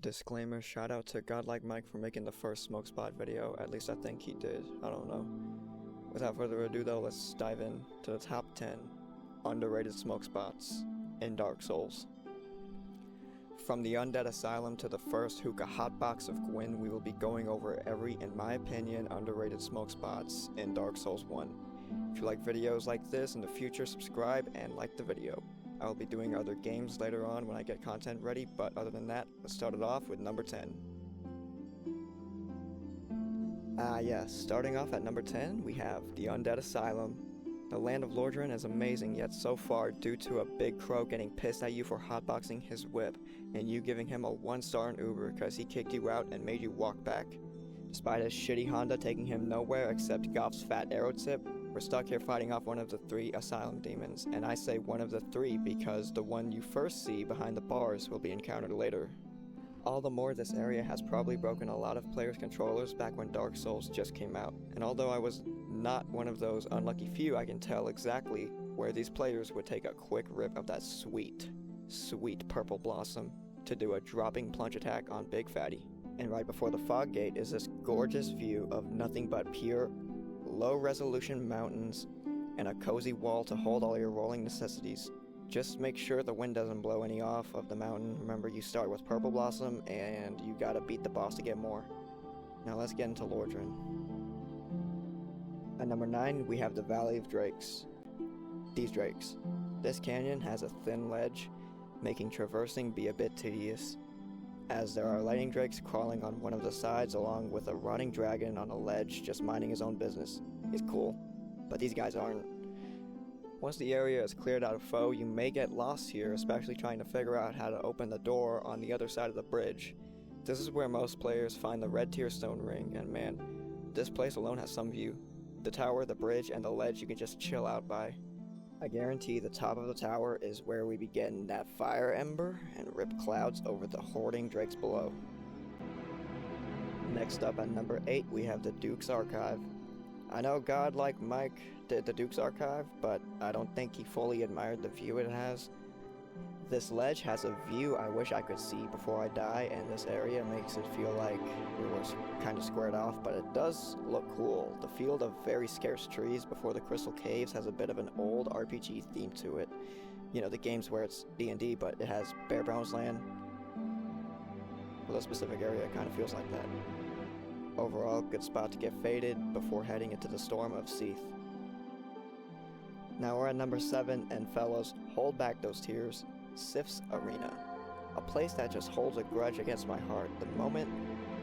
Disclaimer, shout out to Godlike Mike for making the first smoke spot video, at least I think he did, I don't know. Without further ado though, let's dive in to the top 10 underrated smoke spots in Dark Souls. From the Undead Asylum to the first hookah hotbox of Gwyn, we will be going over every, in my opinion, underrated smoke spots in Dark Souls 1. If you like videos like this in the future, subscribe and like the video. I will be doing other games later on when I get content ready, but other than that, let's start it off with number 10. Yes, starting off at number 10, we have the Undead Asylum. The land of Lordran is amazing, yet so far, due to a big crow getting pissed at you for hotboxing his whip, and you giving him a 1-star in Uber because he kicked you out and made you walk back. Despite his shitty Honda taking him nowhere except Goff's fat arrow tip, we're stuck here fighting off one of the 3 Asylum demons, and I say one of the 3 because the one you first see behind the bars will be encountered later. All the more this area has probably broken a lot of players' controllers back when Dark Souls just came out, and although I was not one of those unlucky few, I can tell exactly where these players would take a quick rip of that sweet purple blossom to do a dropping plunge attack on Big Fatty. And right before the fog gate is this gorgeous view of nothing but pure low-resolution mountains and a cozy wall to hold all your rolling necessities. Just make sure the wind doesn't blow any off of the mountain. Remember, you start with Purple Blossom, and you gotta beat the boss to get more. Now let's get into Lordran. At number 9, we have the Valley of Drakes. These drakes. This canyon has a thin ledge, making traversing be a bit tedious, as there are lightning drakes crawling on one of the sides along with a rotting dragon on a ledge just minding his own business. He's cool, but these guys aren't. Once the area is cleared out of foe, you may get lost here, especially trying to figure out how to open the door on the other side of the bridge. This is where most players find the red tier stone ring, and man, this place alone has some view. The tower, the bridge, and the ledge you can just chill out by. I guarantee the top of the tower is where we be getting that fire ember and rip clouds over the hoarding drakes below. Next up at number 8, we have the Duke's Archive. I know Godlike Mike did the Duke's Archive, but I don't think he fully admired the view it has. This ledge has a view I wish I could see before I die, and this area makes it feel like we were kind of squared off, but it does look cool. The field of very scarce trees before the Crystal Caves has a bit of an old RPG theme to it. You know, the games where it's D&D, but it has Bare Bones land. Well, this specific area kind of feels like that. Overall, good spot to get faded before heading into the Storm of Seath. Now we're at number 7, and fellas, hold back those tears. Sif's Arena. A place that just holds a grudge against my heart. The moment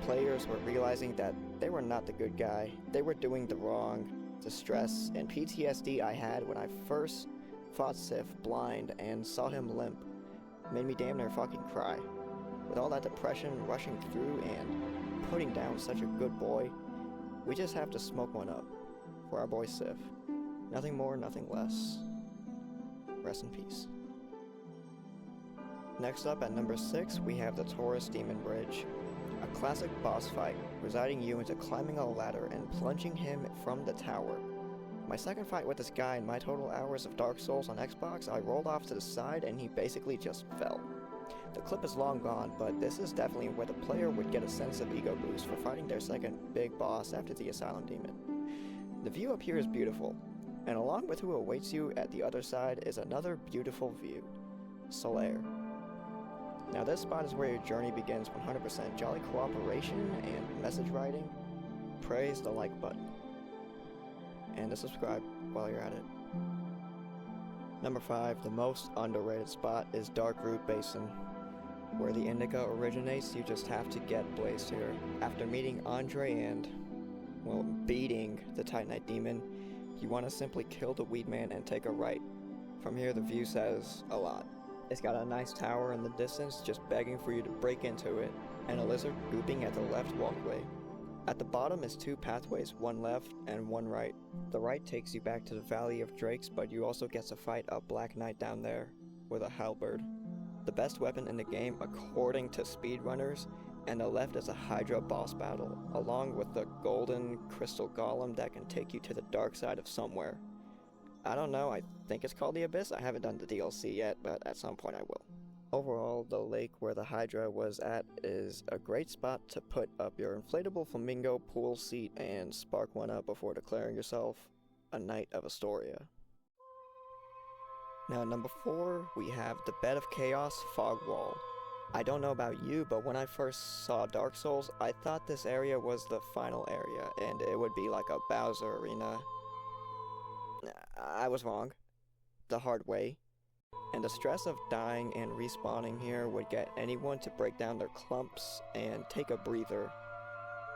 players were realizing that they were not the good guy, they were doing the wrong, the stress and PTSD I had when I first fought Sif blind and saw him limp made me damn near fucking cry. With all that depression rushing through and putting down such a good boy, we just have to smoke one up for our boy Sif. Nothing more, nothing less. Rest in peace. Next up at number 6, we have the Taurus Demon Bridge. A classic boss fight, residing you into climbing a ladder and plunging him from the tower. My second fight with this guy in my total hours of Dark Souls on Xbox, I rolled off to the side and he basically just fell. The clip is long gone, but this is definitely where the player would get a sense of ego boost for fighting their second big boss after the Asylum Demon. The view up here is beautiful, and along with who awaits you at the other side is another beautiful view, Solaire. Now this spot is where your journey begins. 100% jolly cooperation and message writing. Praise the like button. And the subscribe while you're at it. Number 5, the most underrated spot is Darkroot Basin. Where the indica originates, you just have to get blazed here. After meeting Andre and, well, beating the Titanite Demon, you want to simply kill the Weedman and take a right. From here the view says a lot. It's got a nice tower in the distance just begging for you to break into it, and a lizard gooping at the left walkway. At the bottom is 2 pathways, one left and one right. The right takes you back to the Valley of Drakes, but you also get to fight a Black Knight down there with a halberd. The best weapon in the game according to speedrunners, and the left is a Hydra boss battle, along with the golden crystal golem that can take you to the dark side of somewhere. I don't know, I think it's called the Abyss. I haven't done the DLC yet, but at some point I will. Overall, the lake where the Hydra was at is a great spot to put up your inflatable flamingo pool seat and spark one up before declaring yourself a Knight of Astoria. Now, number 4, we have the Bed of Chaos Fog Wall. I don't know about you, but when I first saw Dark Souls, I thought this area was the final area, and it would be like a Bowser arena. I was wrong. The hard way. And the stress of dying and respawning here would get anyone to break down their clumps and take a breather.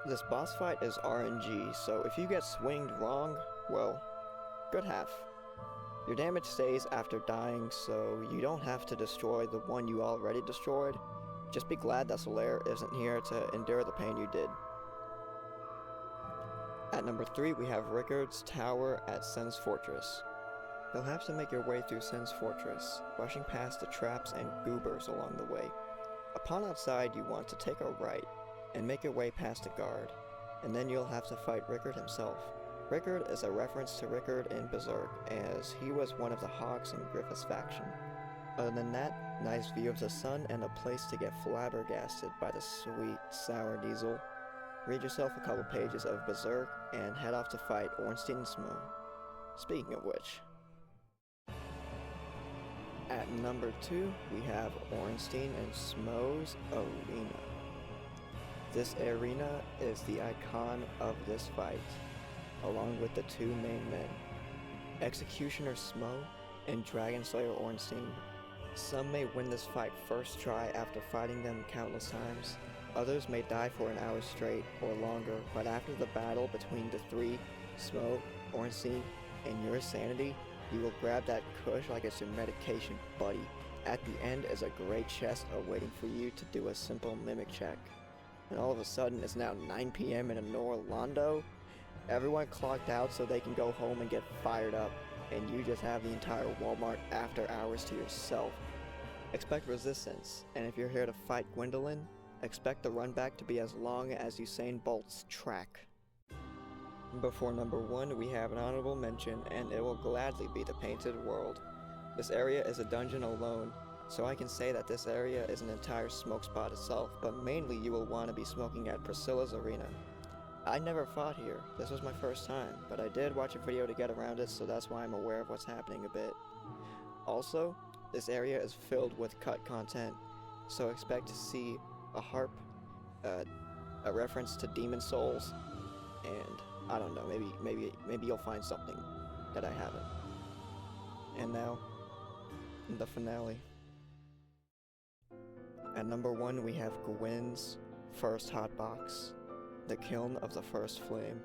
This boss fight is RNG, so if you get swinged wrong, well, good half. Your damage stays after dying, so you don't have to destroy the one you already destroyed. Just be glad that Solaire isn't here to endure the pain you did. At number 3, we have Rickards Tower at Sen's Fortress. You'll have to make your way through Sen's Fortress, rushing past the traps and goobers along the way. Upon outside, you want to take a right, and make your way past a guard, and then you'll have to fight Rickard himself. Rickard is a reference to Rickard in Berserk, as he was one of the Hawks in Griffith's faction. Other than that, nice view of the sun and a place to get flabbergasted by the sweet, sour diesel. Read yourself a couple pages of Berserk, and head off to fight Ornstein and Smo. Speaking of which, at number 2, we have Ornstein and Smo's Arena. This arena is the icon of this fight, along with the two main men, Executioner Smo and Dragon Slayer Ornstein. Some may win this fight first try after fighting them countless times. Others may die for an hour straight or longer, but after the battle between the three, Smo, Ornstein, and your sanity, you will grab that kush like it's your medication, buddy. At the end is a great chest awaiting for you to do a simple mimic check. And all of a sudden it's now 9 PM in Orlando. Everyone clocked out so they can go home and get fired up, and you just have the entire Walmart after hours to yourself. Expect resistance, and if you're here to fight Gwendolyn, expect the run back to be as long as Usain Bolt's track. Before number 1, we have an honorable mention, and it will gladly be the Painted World. This area is a dungeon alone, so I can say that this area is an entire smoke spot itself, but mainly you will want to be smoking at Priscilla's Arena. I never fought here, this was my first time, but I did watch a video to get around it, so that's why I'm aware of what's happening a bit. Also, this area is filled with cut content, so expect to see a harp, a reference to Demon Souls, and I don't know, maybe you'll find something that I haven't. And now, the finale. At number 1, we have Gwyn's first hotbox, the Kiln of the First Flame.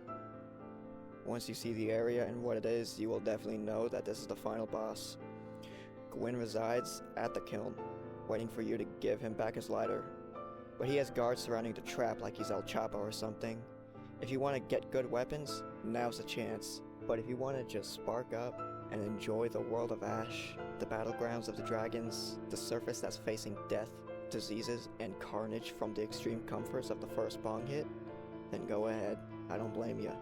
Once you see the area and what it is, you will definitely know that this is the final boss. Gwyn resides at the kiln, waiting for you to give him back his lighter. But he has guards surrounding the trap like he's El Chapo or something. If you want to get good weapons, now's the chance. But if you want to just spark up and enjoy the world of Ash, the battlegrounds of the dragons, the surface that's facing death, diseases, and carnage from the extreme comforts of the first bong hit, then go ahead, I don't blame ya.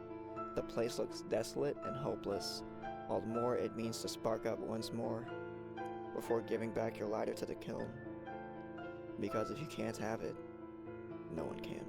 The place looks desolate and hopeless, all the more it means to spark up once more, before giving back your lighter to the kiln. Because if you can't have it, no one can.